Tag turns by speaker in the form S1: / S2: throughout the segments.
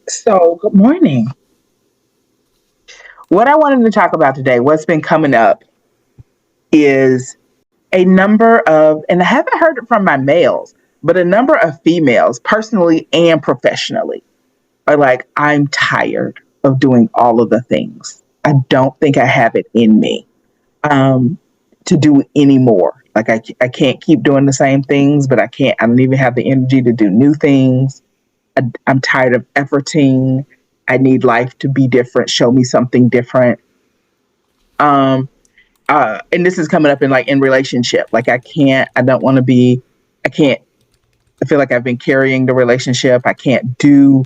S1: So, good morning. What I wanted to talk about today, what's been coming up, is a number of, and I haven't heard it from my males, but a number of females, personally and professionally, are like, I'm tired of doing all of the things. I don't think I have it in me um, to do any more. Like, I can't keep doing the same things, but I don't even have the energy to do new things. I'm tired of efforting. I need life to be different. Show me something different. Um, and this is coming up in relationship. Like I don't want to be, I can't, I feel like I've been carrying the relationship. I can't do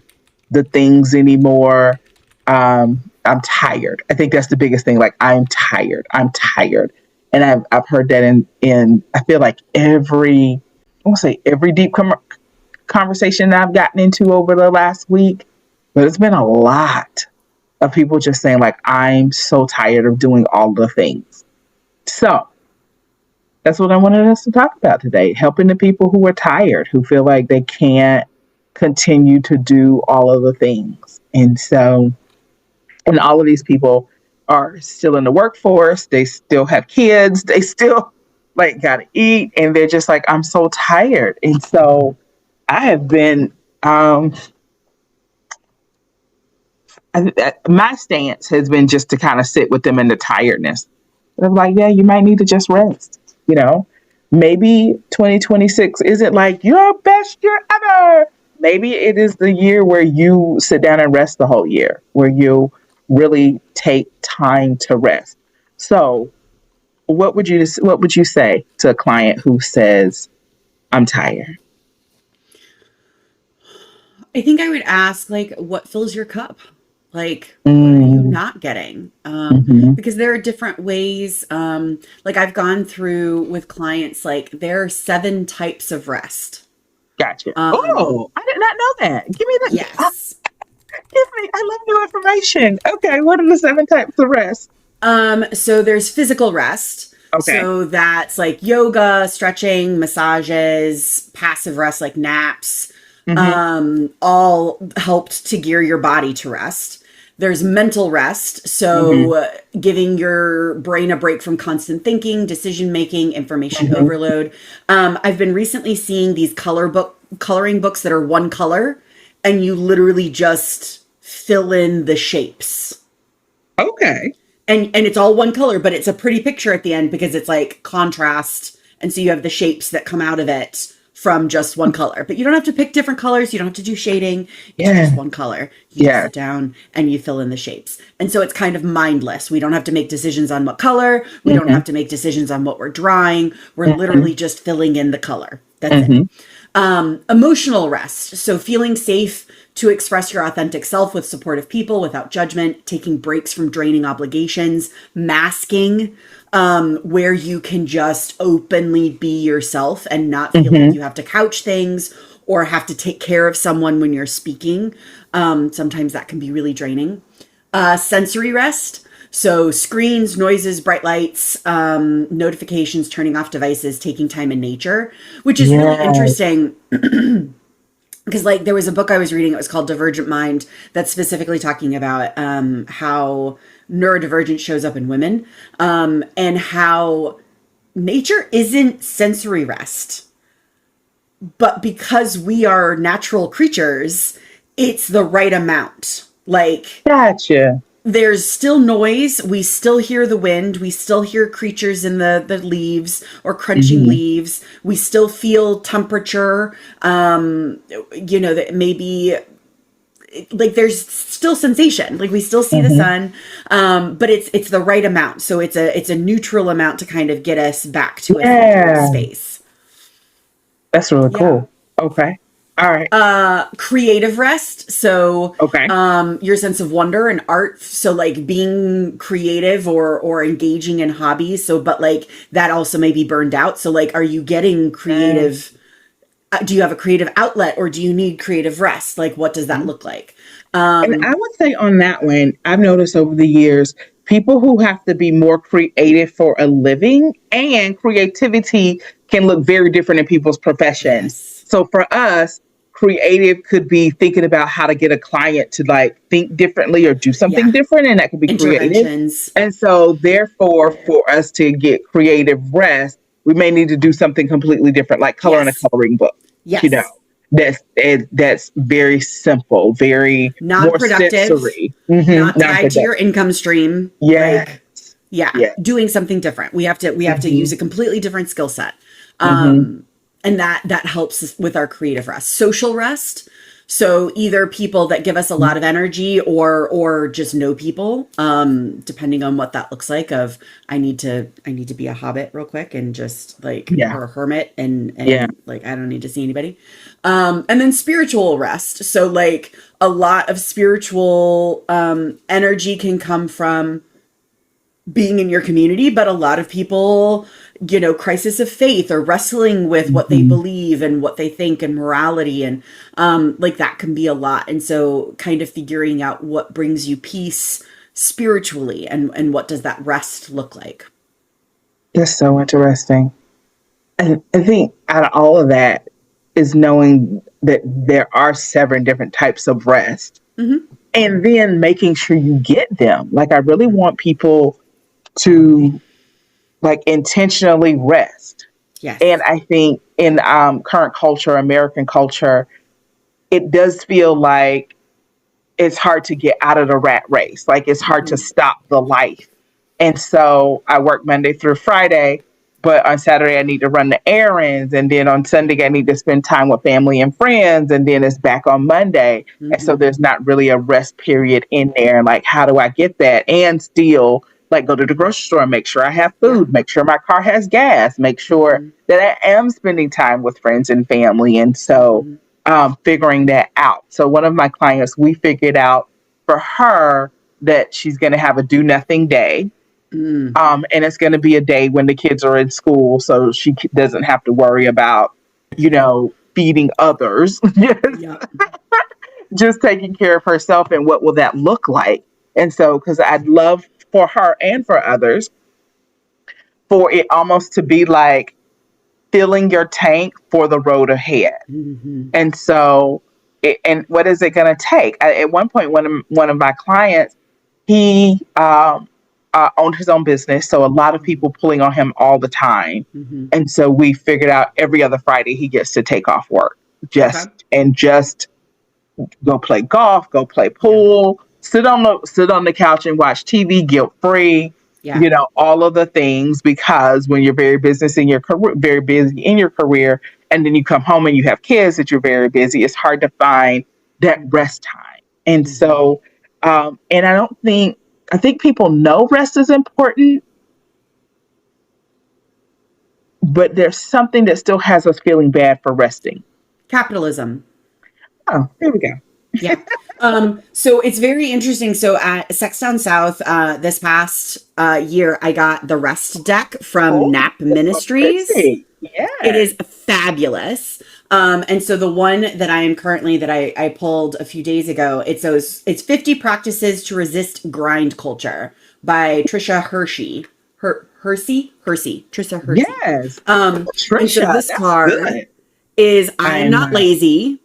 S1: the things anymore. I'm tired. I think that's the biggest thing. Like I'm tired. I'm tired. And I've heard that I feel like I want to say every conversation that I've gotten into over the last week, but it's been a lot of people just saying like, I'm so tired of doing all the things. So that's what I wanted us to talk about today, helping the people who are tired, who feel like they can't continue to do all of the things. And all of these people are still in the workforce. They still have kids. They still like got to eat. And they're just like, I'm so tired. And so I have been, my stance has been just to kind of sit with them in the tiredness. But I'm like, yeah, you might need to just rest. You know, maybe 2026 isn't like your best year ever. Maybe it is the year where you sit down and rest the whole year, where you really take time to rest. So, what would you say to a client who says, "I'm tired"?
S2: I think I would ask, like, what fills your cup? Like, what are you
S1: Mm,
S2: not getting?
S1: hmm.
S2: Because there are different ways. Like, I've gone through with clients, like, there are 7 types of rest.
S1: Gotcha.
S2: Um,
S1: Oh, I did not know that.
S2: yes.
S1: Give me. I love new information. Okay, what are the 7 types of rest?
S2: So there's physical rest.
S1: Okay.
S2: So that's like yoga, stretching, massages, passive rest like naps,
S1: Hmm.
S2: all helped to gear your body to rest. There's mental rest,
S1: Hmm.
S2: so giving your brain a break from constant thinking, decision making, information
S1: Hmm.
S2: overload. I've been recently seeing these coloring books that are one color, and you literally just fill in the shapes,
S1: Okay.
S2: and it's all one color, but it's a pretty picture at the end because it's like contrast, and so you have the shapes that come out of it from just one color. But you don't have to pick different colors, you don't have to do shading. It's just
S1: Yeah.
S2: one color. You just
S1: Yeah.
S2: sit down and you fill in the shapes, and so it's kind of mindless. We don't have to make decisions on what color, we don't
S1: Hmm.
S2: have to make decisions on what we're drawing. We're
S1: Hmm.
S2: literally just filling in the color. That's it.
S1: Hmm.
S2: Emotional rest. So feeling safe to express your authentic self with supportive people without judgment, taking breaks from draining obligations, masking, where you can just openly be yourself and not feel like
S1: Hmm.
S2: you have to couch things or have to take care of someone when you're speaking. Sometimes that can be really draining. Sensory rest. So screens, noises, bright lights, notifications, turning off devices, taking time in nature, which is really
S1: Yeah.
S2: interesting because like there was a book I was reading. It was called Divergent Mind, that's specifically talking about how neurodivergence shows up in women, and how nature isn't sensory rest, but because we are natural creatures, it's the right amount. Like
S1: Gotcha.
S2: there's still noise. We still hear the wind. We still hear creatures in the leaves or crunching
S1: Hmm.
S2: leaves. We still feel temperature. That maybe like there's still sensation. Like we still see the
S1: Hmm.
S2: sun, but it's the right amount. So it's a neutral amount to kind of get us back to a centered
S1: Yeah.
S2: space.
S1: That's really
S2: Yeah.
S1: cool. Okay. All right.
S2: Creative rest. So
S1: Okay.
S2: your sense of wonder and art. So like being creative or engaging in hobbies. So but like that also may be burned out. So like are you getting
S1: Mm.
S2: creative? Do you have a creative outlet or do you need creative rest? Like what does that look like?
S1: And I would say on that one, I've noticed over the years, people who have to be more creative for a living, and creativity can look very different in people's professions.
S2: Yes.
S1: So for us, creative could be thinking about how to get a client to like think differently or do something
S2: Yeah.
S1: different, and that could be creative.
S2: Interventions.
S1: And so, therefore, for us to get creative rest, we may need to do something completely different, like coloring a
S2: Yes.
S1: coloring book. You know,
S2: Yes.
S1: that's very simple, very more
S2: Non-productive,
S1: sensory,
S2: not tied to your
S1: non-productive.
S2: income stream.
S1: Yeah,
S2: Like, yeah,
S1: yeah.
S2: doing something different. We have to use
S1: Hmm.
S2: a completely different skill set.
S1: Hmm.
S2: And that helps us with our creative rest. Social rest. So either people that give us a lot of energy or just no people, depending on what that looks like of I need to be a hobbit real quick and just like
S1: Yeah,
S2: or a hermit
S1: yeah.
S2: and like I don't need to see anybody. And then spiritual rest. So like a lot of spiritual energy can come from being in your community, but a lot of people, crisis of faith or wrestling with what they
S1: Hmm.
S2: believe and what they think and morality and like that can be a lot. And so kind of figuring out what brings you peace spiritually and what does that rest look like.
S1: That's so interesting. And I think out of all of that is knowing that there are 7 different types of rest
S2: Hmm.
S1: and then making sure you get them. Like, I really want people to like intentionally rest. And
S2: Yes.
S1: I think in current culture, American culture, it does feel like it's hard to get out of the rat race. Like, it's hard to
S2: Hmm.
S1: stop the life. And so I work Monday through Friday, but on Saturday I need to run the errands. And then on Sunday I need to spend time with family and friends. And then it's back on Monday. And so
S2: Hmm.
S1: there's not really a rest period in there. Like, how do I get that? And still, like, go to the grocery store and make sure I have
S2: Yeah.
S1: food, make sure my car has gas, make sure
S2: Hmm.
S1: that I am spending time with friends and family. And so
S2: Hmm.
S1: figuring that out. So one of my clients, we figured out for her that she's going to have a do nothing day.
S2: Mm.
S1: And it's going to be a day when the kids are in school, so she doesn't have to worry about, feeding others,
S2: Yeah.
S1: just taking care of herself. And what will that look like? And so, because I'd love for her and for others for it almost to be like filling your tank for the road ahead.
S2: Hmm.
S1: And so, and what is it going to take? At one point, one of my clients, he owned his own business, so a lot of people pulling on him all the time.
S2: Hmm.
S1: And so we figured out every other Friday he gets to take off work,
S2: Okay.
S1: just go play golf, go play
S2: Yeah.
S1: pool, sit on the couch and watch TV guilt free.
S2: Yeah.
S1: All of the things, because when you're very busy in your career, and then you come home and you have kids that you're very busy, it's hard to find that rest time. And
S2: Hmm.
S1: so, and I think people know rest is important, but there's something that still has us feeling bad for resting.
S2: Capitalism.
S1: Oh, there we go.
S2: Yeah. So it's very interesting. So at Sex Down South, this past year, I got the Rest deck from
S1: Oh,
S2: Nap
S1: that's so
S2: Ministries.
S1: pretty.
S2: It
S1: Yeah.
S2: is fabulous. And so the one that I am currently that I pulled a few days ago, it's 50 practices to resist grind culture by Trisha Hershey. Trisha Hersey.
S1: Yes.
S2: And so
S1: Trisha,
S2: this
S1: that's
S2: card
S1: good.
S2: is I
S1: I
S2: am
S1: am
S2: not
S1: not.
S2: lazy.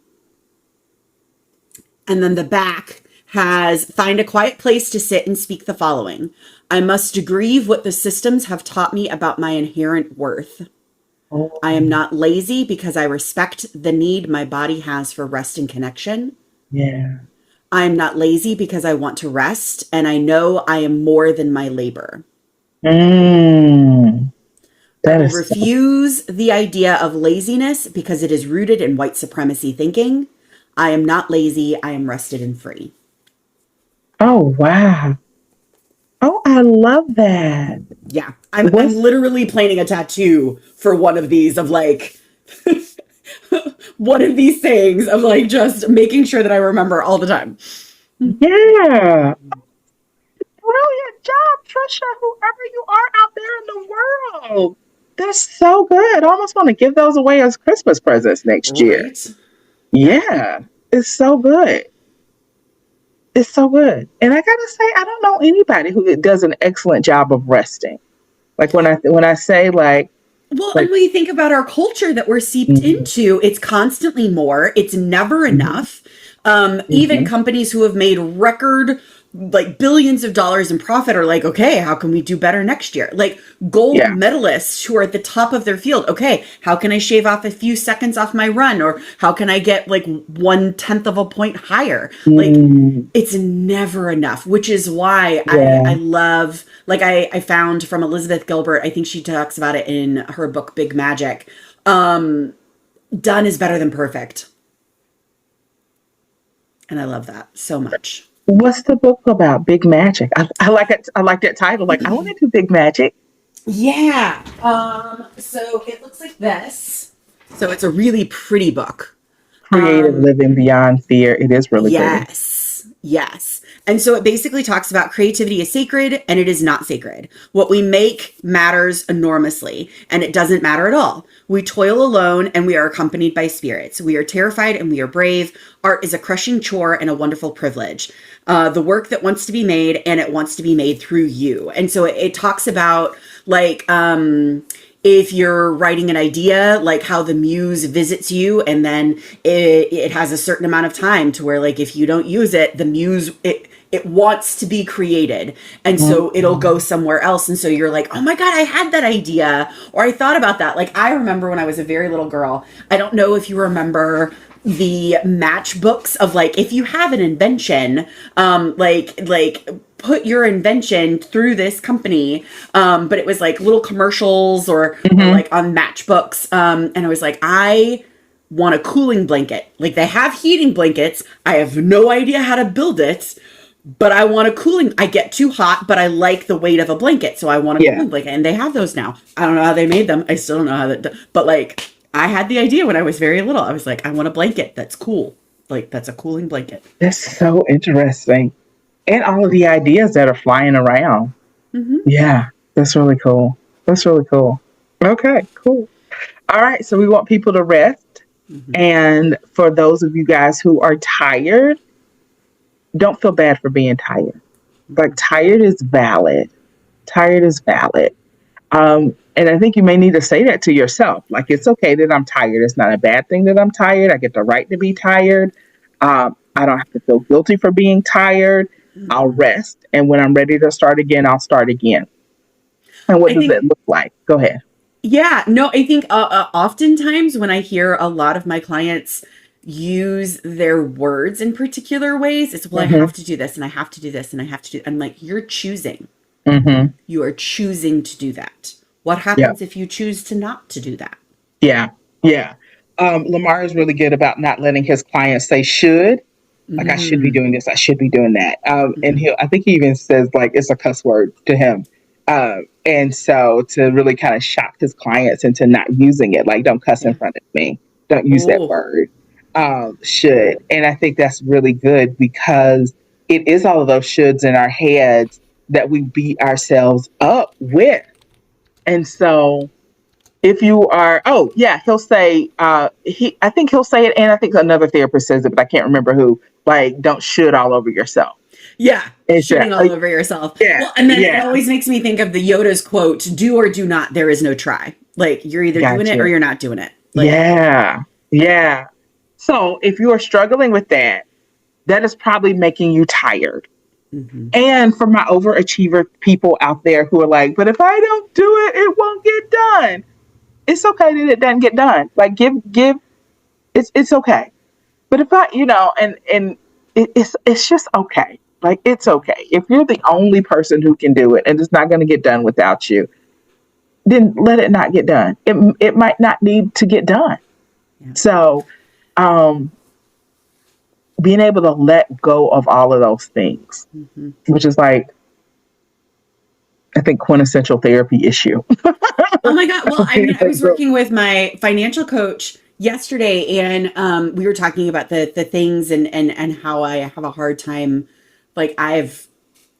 S2: And then the back has find a quiet place to sit and speak the following. I must grieve what the systems have taught me about my inherent worth.
S1: Oh,
S2: I am not lazy because I respect the need my body has for rest and connection.
S1: yeah.
S2: I am not lazy because I want to rest and I know I am more than my labor.
S1: Mm,
S2: I
S1: that
S2: will
S1: is so.
S2: refuse the idea of laziness because it is rooted in white supremacy thinking. I am not lazy, I am rested and free.
S1: Oh, wow. Oh, I love that.
S2: Yeah, I'm
S1: What's
S2: literally planning a tattoo for one of these of like one of these things of like just making sure that I remember all the time.
S1: Yeah. Brilliant job, Trisha, whoever you are out there in the world. That's so good. I almost want to give those away as Christmas presents next year.
S2: Right? Yeah.
S1: Yeah. It's so good. It's so good. And I gotta say, I don't know anybody who does an excellent job of resting. Like, when I say, like,
S2: Well, and
S1: Like,
S2: when you think about our culture that we're seeped
S1: mhm,
S2: into, it's constantly more, it's never
S1: mhm,
S2: enough. Even
S1: mhm.
S2: companies who have made record, like billions of dollars in profit are like, okay, how can we do better next year? Like gold
S1: Yeah.
S2: medalists who are at the top of their field. Okay, how can I shave off a few seconds off my run? Or how can I get like 1/10 of a point higher? Like
S1: Mm,
S2: it's never enough, which is why I
S1: yeah.
S2: love, like I found from Elizabeth Gilbert, I think she talks about it in her book Big Magic. Done is better than perfect, and I love that so much.
S1: What's the book about? Big Magic. I like it. I like that title. Like, I want to do Big Magic.
S2: Yeah. So it looks like this. So it's a really pretty book.
S1: Creative Living Beyond Fear. It is really pretty.
S2: Yes. Yes. And so it basically talks about creativity is sacred and it is not sacred. What we make matters enormously and it doesn't matter at all. We toil alone and we are accompanied by spirits. We are terrified and we are brave. Art is a crushing chore and a wonderful privilege. The work that wants to be made and it wants to be made through you. And so it talks about like, if you're writing an idea, like how the muse visits you and then it has a certain amount of time to where like if you don't use it, the muse it wants to be created. And so it'll
S1: Mhm.
S2: go somewhere else. And so you're like, oh my God, I had that idea. Or I thought about that. Like I remember when I was a very little girl, I don't know if you remember the matchbooks of like, if you have an invention, like put your invention through this company. But it was like little commercials or
S1: Mhm.
S2: like on matchbooks. And I was like, I want a cooling blanket. Like they have heating blankets. I have no idea how to build it, but I want a cooling. I get too hot, but I like the weight of a blanket, so I want a
S1: Yeah.
S2: cooling blanket. And they have those now. I don't know how they made them. I still don't know how that. But like, I had the idea when I was very little. I was like, I want a blanket that's cool. Like that's a cooling blanket.
S1: That's so interesting. And all of the ideas that are flying around.
S2: Hmm.
S1: Yeah. That's really cool. That's really cool. Okay, cool. All right. So we want people to rest.
S2: Hmm.
S1: And for those of you guys who are tired, don't feel bad for being tired. Like, tired is valid. Tired is valid. And I think you may need to say that to yourself. Like, it's okay that I'm tired. It's not a bad thing that I'm tired. I get the right to be tired. I don't have to feel guilty for being tired. I'll rest. And when I'm ready to start again, I'll start again. And what
S2: I
S1: does that
S2: think
S1: look like? Go ahead.
S2: Yeah, no, I think oftentimes when I hear a lot of my clients use their words in particular ways, it's, well, I
S1: Mm-hmm.
S2: have to do this and I have to do this and I have to do. I'm like, you're choosing.
S1: Mm-hmm.
S2: You are choosing to do that. What
S1: Yeah.
S2: happens if you choose to not to do that?
S1: Yeah. Yeah. Lamar is really good about not letting his clients say should. Like, I should be
S2: Mm,
S1: doing this. I should be doing that. And
S2: mhm.
S1: I think he even says like it's a cuss word to him. And so to really kind of shock his clients into not using it, like, don't cuss in
S2: Yeah.
S1: front of me. Don't use that
S2: Oh,
S1: word. Should. And I think that's really good because it is all of those shoulds in our heads that we beat ourselves up with. And so if you are, oh yeah, he'll say, I think he'll say it, and I think another therapist says it, but I can't remember who. Like, don't should all over yourself.
S2: yeah.
S1: It's that,
S2: Shitting all over yourself.
S1: yeah,
S2: Well, and then it
S1: yeah,
S2: always makes me think of the Yoda's quote, do or do not, there is no try. Like you're either doing it or
S1: gotcha,
S2: you're not doing it. Like,
S1: yeah, yeah. So if you are struggling with that, that is probably making you tired.
S2: mhm.
S1: And for my overachiever people out there who are like, but if I don't do it, it won't get done. It's okay that it doesn't get done. Like, give. It's okay. But if I, and it's just okay. Like, it's okay. If you're the only person who can do it and it's not going to get done without you, then let it not get done. It might not need to get done.
S2: Yeah.
S1: So, um, being able to let go of all of those things,
S2: Mhm.
S1: which is like, I think, quintessential therapy issue.
S2: Oh my God. Well, I
S1: Being
S2: mean, I was
S1: able-
S2: working with my financial coach yesterday and we were talking about the things and how I have a hard time. Like I've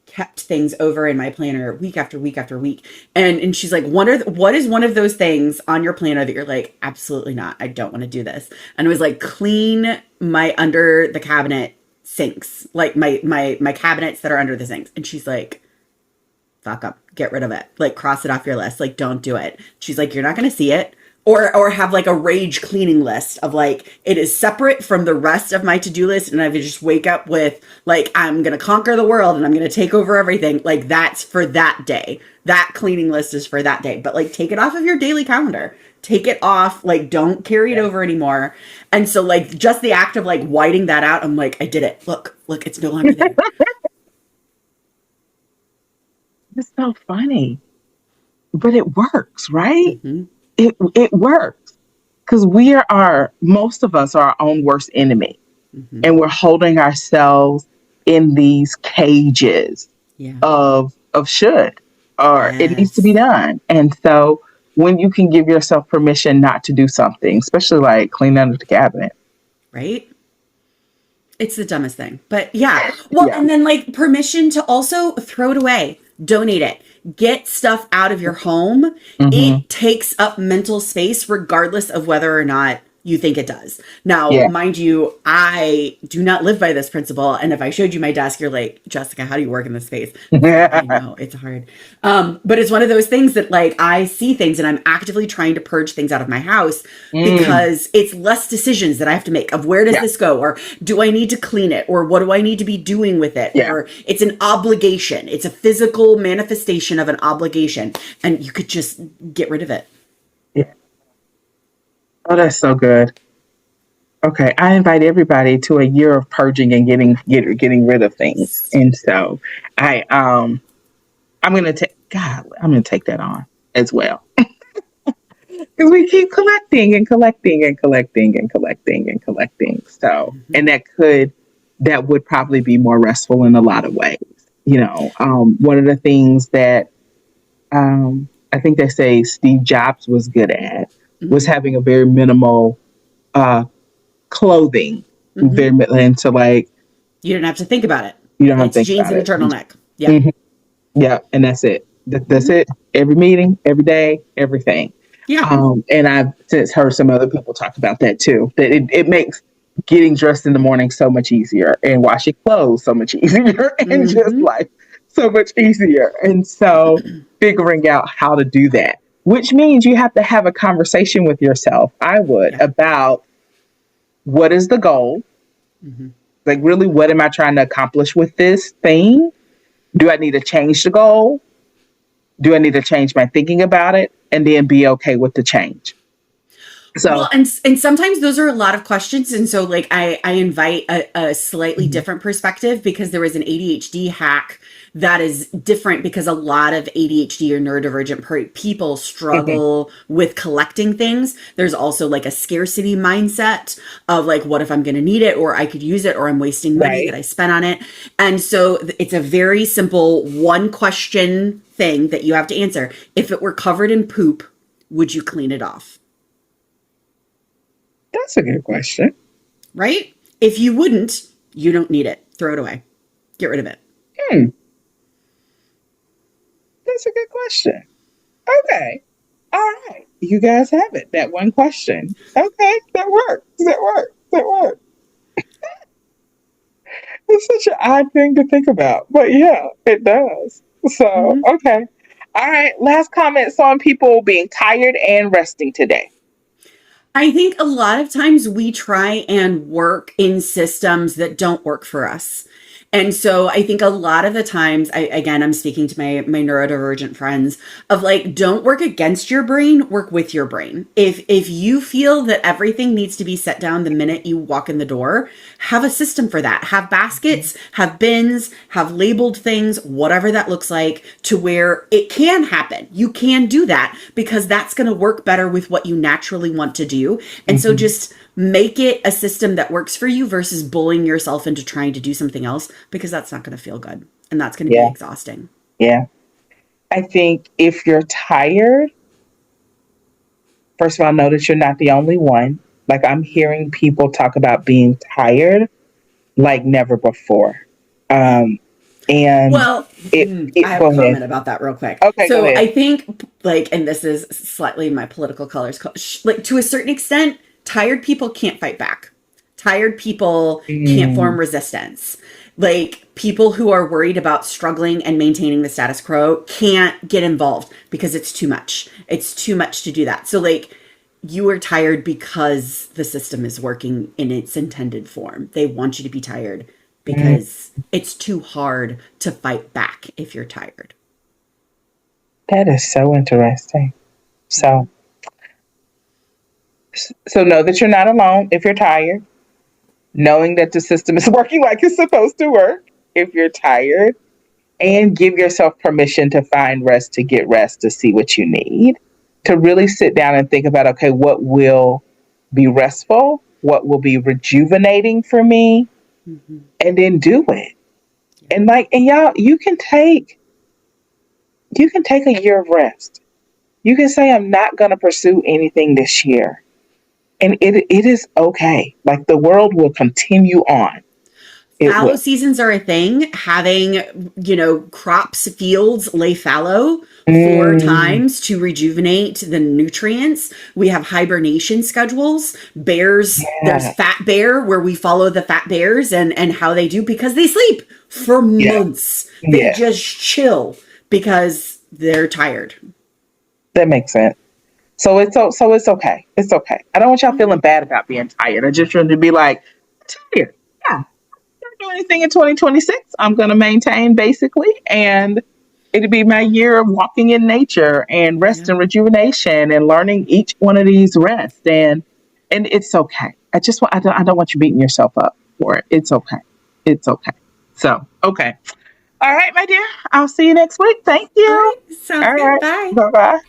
S2: kept things over in my planner week after week after week. And she's like, what is one of those things on your planner that you're like, absolutely not. I don't want to do this. And it was like clean my under the cabinet sinks, like my cabinets that are under the sinks. And she's like, fuck up. get rid of it. Like, cross it off your list. Like, don't do it. She's like, you're not going to see it. Or have like a rage cleaning list of like, it is separate from the rest of my to-do list. And I would just wake up with like, I'm going to conquer the world and I'm going to take over everything. Like, that's for that day. That cleaning list is for that day. But like, take it off of your daily calendar. Take it off. Like, don't carry it over anymore. And so like, just the act of like whiting that out, I'm like, I did it. Look, it's no longer there.
S1: It's so funny, but it works, right?
S2: Mm-hmm.
S1: It works because most of us are our own worst enemy,
S2: Mm-hmm.
S1: and we're holding ourselves in these cages
S2: Yeah.
S1: of should, or it needs to be
S2: Yes.
S1: done. And so when you can give yourself permission not to do something, especially like clean under the cabinet.
S2: Right? It's the dumbest thing. But yeah. Well,
S1: Yeah.
S2: and then like permission to also throw it away, donate it, get stuff out of your home.
S1: Hmm.
S2: It takes up mental space regardless of whether or not you think it does. Now,
S1: Yeah.
S2: mind you, I do not live by this principle. And if I showed you my desk, you're like, Jessica, how do you work in this space? I know it's hard. But it's one of those things that like I see things and I'm actively trying to purge things out of my house because it's less decisions that I have to make of where does
S1: Yeah.
S2: this go? Or do I need to clean it? Or what do I need to be doing with it?
S1: Yeah.
S2: Or it's an obligation. It's a physical manifestation of an obligation. And you could just get rid of it.
S1: Yeah. Oh, that's so good. Okay, I invite everybody to a year of purging and getting rid of things. And so I'm gonna take I'm gonna take that on as well. Because we keep collecting and collecting and collecting and collecting and collecting. So, and that would probably be more restful in a lot of ways. One of the things that I think they say Steve Jobs was good at was having a very minimal uh, clothing. Very, and so like
S2: You don't have to think about it.
S1: you don't have to
S2: It's
S1: think
S2: jeans
S1: about
S2: and a
S1: it.
S2: turtleneck. Yeah.
S1: Mhm. Yeah, and that's it. That's it. Every meeting, every day, everything.
S2: Yeah.
S1: And I've since heard some other people talk about that too. That it makes getting dressed in the morning so much easier, and washing clothes so much easier, and just like so much easier. And so figuring out how to do that, which means you have to have a conversation with yourself. I would
S2: Yeah.
S1: about what is the goal? Like, really, what am I trying to accomplish with this thing? Do I need to change the goal? Do I need to change my thinking about it? And then be okay with the change. So,
S2: Well, and sometimes those are a lot of questions, and so like I invite a slightly different perspective because there was an ADHD hack that is different because a lot of ADHD or neurodivergent people struggle with collecting things. There's also like a scarcity mindset of like, what if I'm going to need it, or I could use it, or I'm wasting money
S1: Right.
S2: that I spent on it. And so it's a very simple one question thing that you have to answer. If it were covered in poop, would you clean it off?
S1: that's a good question.
S2: Right? If you wouldn't, you don't need it. Throw it away. Get rid of it.
S1: That's a good question. Okay. All right. You guys have it. That one question. Okay. That works. That works. That works. It's such an odd thing to think about. But yeah, it does. So, okay. All right. Last comments on people being tired and resting today.
S2: I think a lot of times we try and work in systems that don't work for us. And so I think a lot of the times, I'm speaking to my neurodivergent friends of like, don't work against your brain, work with your brain. If you feel that everything needs to be set down the minute you walk in the door, have a system for that. Have baskets, have bins, have labeled things, whatever that looks like, to where it can happen. You can do that because that's going to work better with what you naturally want to do. And so just make it a system that works for you versus bullying yourself into trying to do something else, because that's not going to feel good and that's going to be exhausting.
S1: Yeah. I think if you're tired, first of all, know that you're not the only one. Like, I'm hearing people talk about being tired like never before. And
S2: Well, I have
S1: go
S2: a
S1: ahead.
S2: comment about that real quick.
S1: Okay, go
S2: So
S1: ahead.
S2: I think like, and this is slightly my political colors, like to a certain extent, tired people can't fight back. Tired people can't form resistance. Like, people who are worried about struggling and maintaining the status quo can't get involved because it's too much. It's too much to do that. So, like, you are tired because the system is working in its intended form. They want you to be tired
S1: Mm,
S2: because it's too hard to fight back if you're tired.
S1: that is so interesting.
S2: Mm-hmm.
S1: So, so know that you're not alone if you're tired, knowing that the system is working like it's supposed to work if you're tired, and give yourself permission to find rest, to get rest, to see what you need, to really sit down and think about, okay, what will be restful, what will be rejuvenating for me,
S2: Mm-hmm.
S1: and then do it.
S2: Yeah.
S1: And like, and y'all, you can take a year of rest. You can say, I'm not going to pursue anything this year. And it is okay. Like, the world will continue on. It
S2: Fallow
S1: will.
S2: seasons are a thing. Having, crops, fields lay fallow for
S1: Mm,
S2: times to rejuvenate the nutrients. We have hibernation schedules. Bears, there's
S1: yeah.
S2: fat bear where we follow the fat bears and how they do because they sleep for
S1: Yeah.
S2: months. They
S1: Yeah.
S2: just chill because they're tired.
S1: That makes sense. So it's okay. It's okay. I don't want y'all feeling bad about being tired. I just want to be like, tired. Yeah. Not do anything in 2026. I'm going to maintain basically, and it'll be my year of walking in nature and rest
S2: Yeah.
S1: and rejuvenation and learning each one of these rests, and it's okay. I don't want you beating yourself up for it. It's okay. It's okay. So okay. All right, my dear. I'll see you next week. Thank
S2: All
S1: you.
S2: right. Sounds
S1: All
S2: good.
S1: right.
S2: Bye.
S1: Bye bye.